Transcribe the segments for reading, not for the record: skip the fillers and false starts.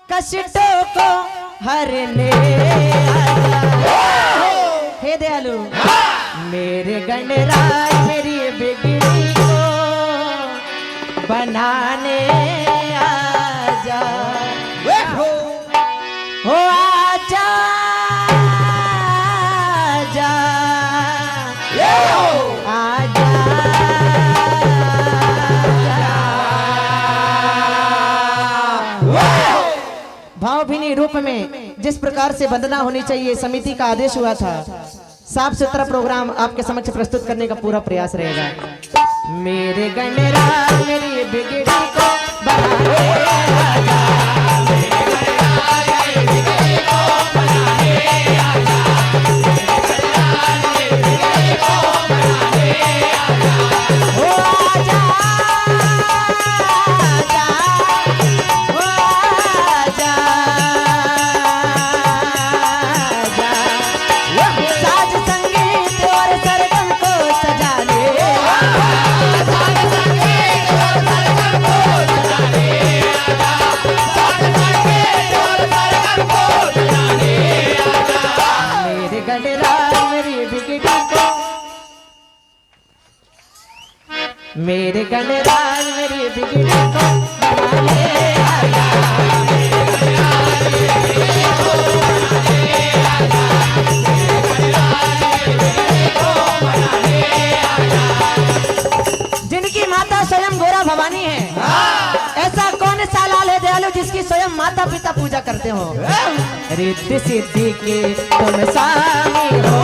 कष्टों को हरने हे दयालु मेरे गणराज मेरी बिगड़ी को बनाने आजा हो आजा आजा भावभीनी रूप में जिस प्रकार से वंदना होनी चाहिए समिति का आदेश हुआ था, साफ सुथरा प्रोग्राम आपके समक्ष प्रस्तुत करने का पूरा प्रयास रहेगा। मेरे गणराज मेरी बिगड़ी को बनाने आजा, मेरे गणराज मेरी बिगड़ी को बनाने आजा, जिनकी माता स्वयं गोरा भवानी है, ऐसा कौन सा लाल है दयालु जिसकी स्वयं माता पिता पूजा करते हो। रिद्धि सिद्धि के तुम स्वामी हो,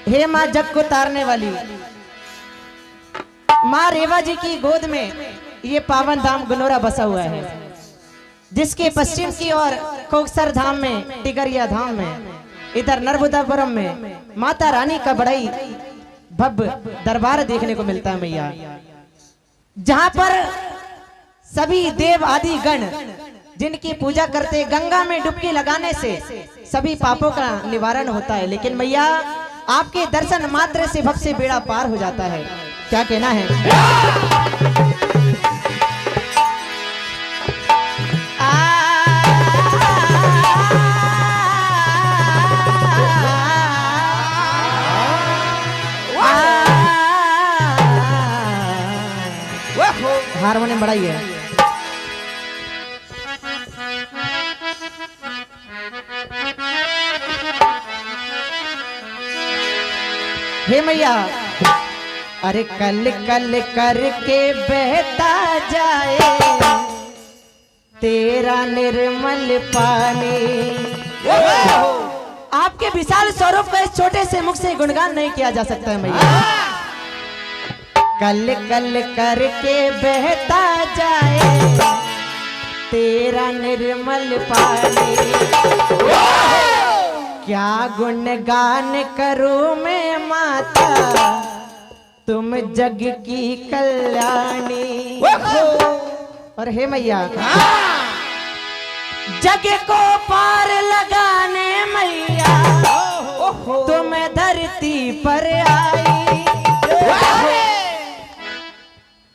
हे माँ जग को तारने वाली माँ रेवा जी की गोद में ये पावन धाम गुनोरा बसा हुआ है, जिसके पश्चिम की ओर कोकसर धाम में, टिगरिया धाम में, इधर नर्मदापुरम में माता रानी का बड़ाई भव्य दरबार देखने को मिलता है मैया, जहां पर सभी देव आदि गण जिनकी पूजा करते गंगा में डुबकी लगाने से सभी पापों का निवारण होता है। लेकिन मैया आपके दर्शन मात्र से भव से बेड़ा पार हो जाता है। क्या कहना है? हारमोनियम बढ़ाई है। हे मैया, अरे कल कल करके बहता जाए तेरा निर्मल पानी। आपके विशाल स्वरूप का इस छोटे से मुख से गुणगान नहीं किया जा सकता है मैया। कल कल करके बहता जाए तेरा निर्मल पानी, क्या गुणगान करूं मैं माता तुम जग की कल्याणी। और हे मैया, जग को पार लगाने मैया तुम धरती पर आई,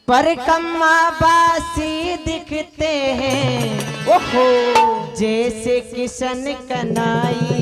परिक्रमा बासी दिखते हैं ओहो जैसे किशन कनाई।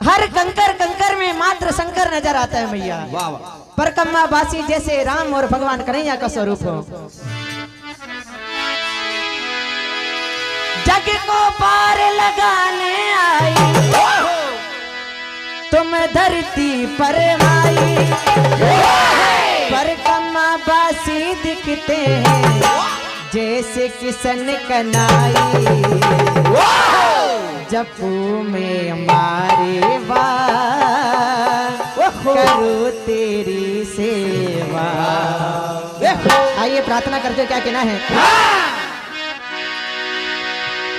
हर कंकर कंकर में मात्र शंकर नजर आता है मैया। परिक्रमा बासी जैसे राम और भगवान कन्हैया का स्वरूप हो। जग को पार लगाने आई तुम धरती पर आई, परिक्रमा बासी दिखते हैं जैसे किशन कनाई। जपू में हमारे करूँ तेरी सेवा। आइए प्रार्थना करते हो, क्या कहना है?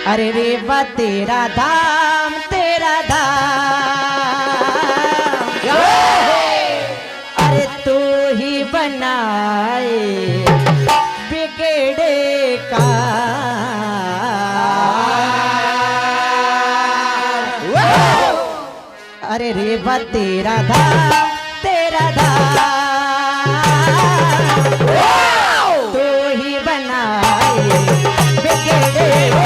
अरे रेवा तेरा धाम, तेरा धाम, अरे तू ही बनाए बिगड़े का। अरे रेवा तेरा धाम, तेरा धाम, तू ही बनाए बिगड़े का।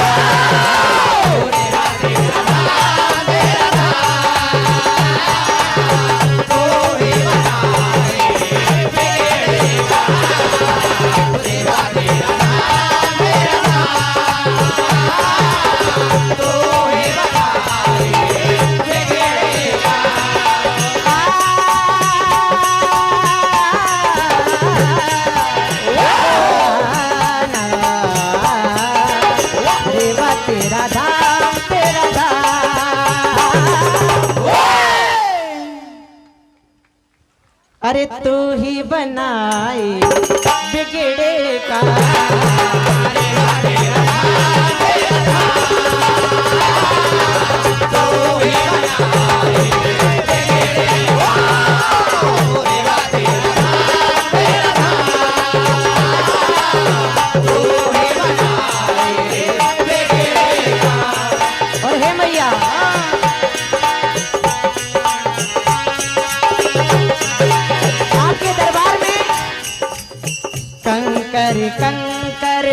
तेरा धाम, तेरा धाम, अरे तू ही बनाए बिगड़े का। और हे मैया आपके दरबार में कंकर कंकर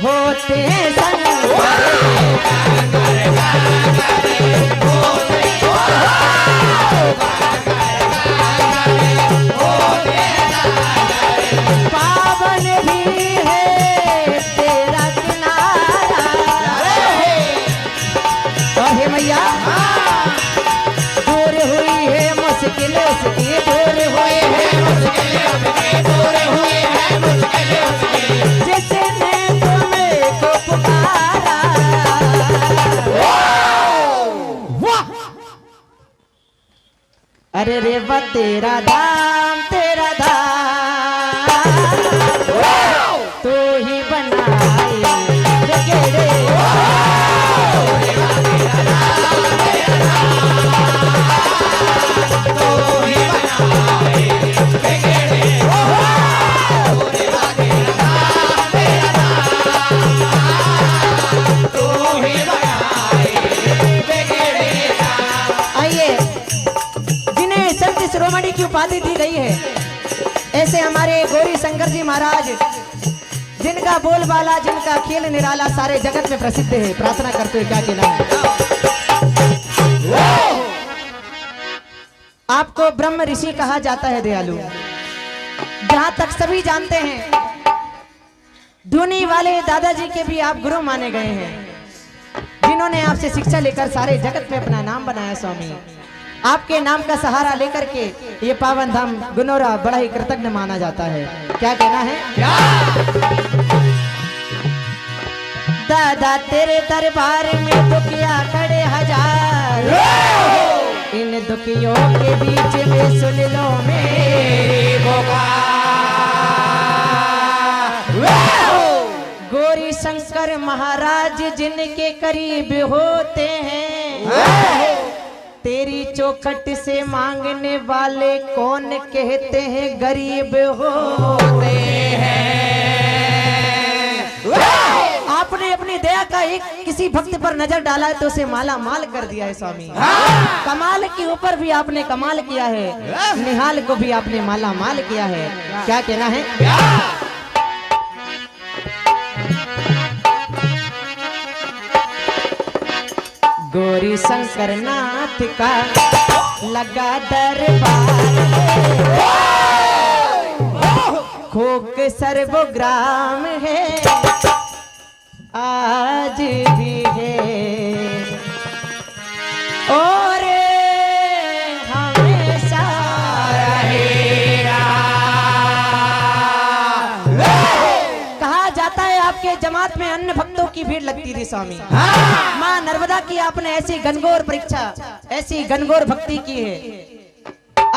होते हैं पावन भी है तेरा किनारा। हे मैया दूर हुई है मुश्किलें उसकी, दूर हुई है मुश्किलें उसकी, दूर हुई है मुश्किलें उसकी, जिसने तुम्हें को पुकारा। वाह! अरे रेवा तेरा धाम, तेरा धाम, तू ही बनाए बिगड़े। आइए, जिन्हें संत शिरोमणि की उपाधि दी गई है, ऐसे हमारे गौरी शंकर जी महाराज, जिनका बोलबाला, जिनका खेल निराला सारे जगत में प्रसिद्ध है। प्रार्थना करते हुए क्या कहना है? आपको ब्रह्म ऋषि कहा जाता है दयालु। जहां तक सभी जानते हैं, धुनी वाले दादाजी के भी आप गुरु माने गए हैं, जिन्होंने आपसे शिक्षा लेकर सारे जगत में अपना नाम बनाया। स्वामी, आपके नाम का सहारा लेकर के ये पावन धाम गुनोरा बड़ा ही कृतज्ञ माना जाता है। क्या कहना है? दादा तेरे दरबार में दुखिया खड़े हजार, इन दुखियों के बीच में सुन लो मेरी पुकार। गौरी शंकर महाराज जिनके करीब होते हैं, तेरी चौखट से मांगने वाले कौन कहते हैं गरीब होते हैं। आपने अपनी दया का एक किसी भक्त पर नजर डाला है तो उसे माला माल कर दिया है स्वामी। कमाल के ऊपर भी आपने कमाल किया है, निहाल को भी आपने माला माल किया है। क्या कहना है? गौरी शंकर नाथ का लगा दरबार, खोक सर्वग्राम है आज भी है, और हमेशा रहेगा। कहा जाता है आपके जमात में अन्य भक्तों की भीड़ लगती थी स्वामी। माँ नर्मदा की आपने ऐसी घनघोर परीक्षा, ऐसी घनघोर भक्ति की है।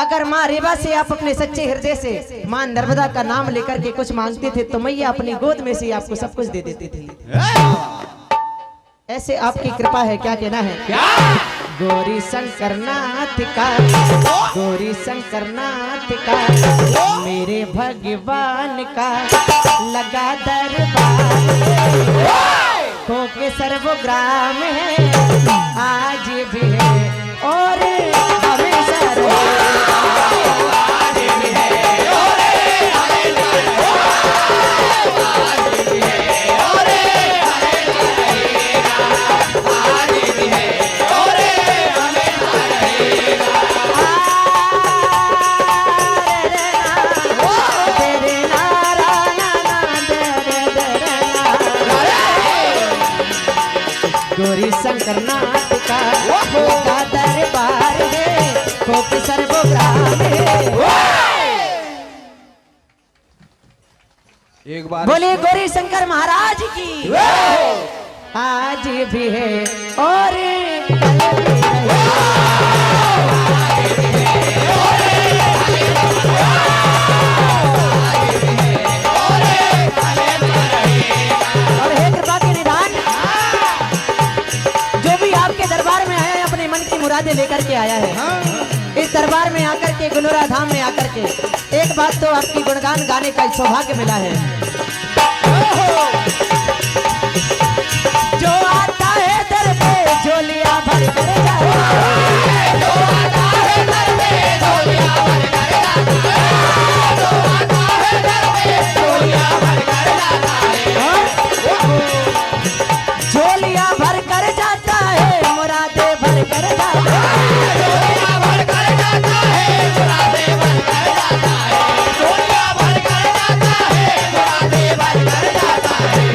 अगर माँ रेवा से आप अपने सच्चे हृदय से माँ नर्मदा का नाम लेकर के कुछ मांगते थे तो मैया अपनी गोद में से आपको सब कुछ दे देती थी। ऐसे आपकी कृपा है, क्या कहना है? क्या? गौरी शंकर नाथ का, गौरी शंकर नाथ का, मेरे भगवान का लगा दरबार, खो के सर्वग्राम है आज भी है और हमेशा गौरी शंकर नाथ का होगा दरबार है, खोप सर्वग्राम है। एक बार बोले गौरी शंकर महाराज की आज भी है और कल भी और हे कृपा के निधान, जो भी आपके दरबार में आया है अपने मन की मुरादें लेकर के आया है। इस दरबार में आकर के गुनोरा धाम में आकर के एक बात तो आपकी गुणगान गाने का सौभाग्य मिला है। जो आता है दर पे झोलियां भर कर जाता है, जो आता है दर पे झोलियां भर कर जाता है, जो आता है दर पे झोलियां भर कर जाता है, झोलियां भर कर जाता है मुरादे भर कर जाता है, झोलियां भर कर जाता है मुरादे भर कर जाता है, झोलियां भर कर जाता है मुरादे भर कर जाता है।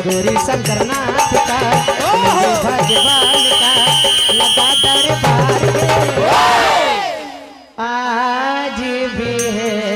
गौरी शंकर नाथ का भगवान का लगा दरबार आज भी है